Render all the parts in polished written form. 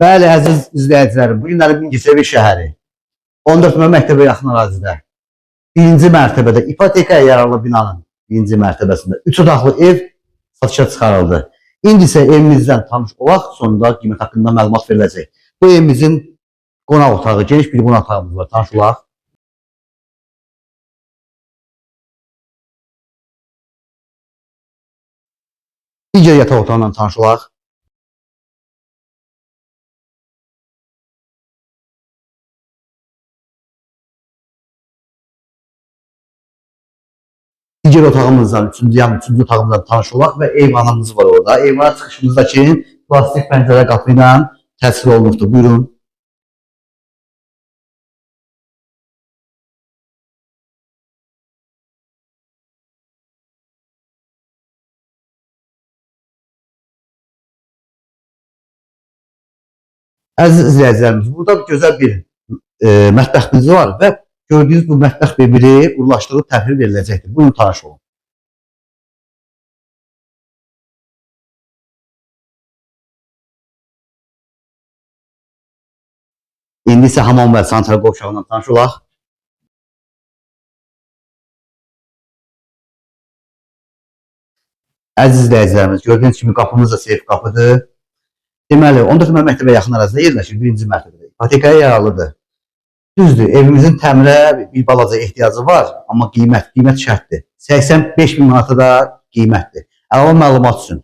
Bəli, əziz izləyicilərim, bu günləri Mingəçevir şəhəri 14 nömrə məktəbə yaxın ərazidə birinci mərtəbədə ipotekaya yararlı binanın birinci mərtəbəsində 3 otaqlı ev satışa çıxarıldı. İndi isə evimizdən tanış olaq, sonunda qiymət haqqında məlumat veriləcək. Bu evimizin qonaq otağı, geniş bir qonaq otağımız var, tanış olaq. Digər yataq otağından tanış olaq. Digər otağımızdan, üçüncü otağımızdan tanış olaq və eyvanımız var orada. Eyvana çıxışımızdakı plastik pəncərə qapı ilə təsvir olunubdur. Buyurun. Əziz izləyicilərimiz, burada gözəl bir mətbəximiz var və gördüyünüz bu mətbəx bir-biri uğurlaşdırılıb təhvil veriləcəkdir. Buyurun, tanış olun. İndi isə hamam və sanitar qovşağından tanış olaq. Əziz izləyicilərimiz, gördüyünüz kimi qapımız da seyf qapıdır. Deməli, 14 nömrə məktəbə yaxın ərazidə yerləşir, birinci mərtəbədə. İpotekaya yararlıdır. Düzdür, evimizin təmirə bir balaca ehtiyacı var, amma qiymət şərtdir. 85 bin manata da qiymətdir. Əlavə məlumat üçün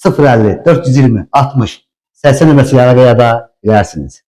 050 420 60 80 nömrəsi əlaqəyə də bilərsiniz.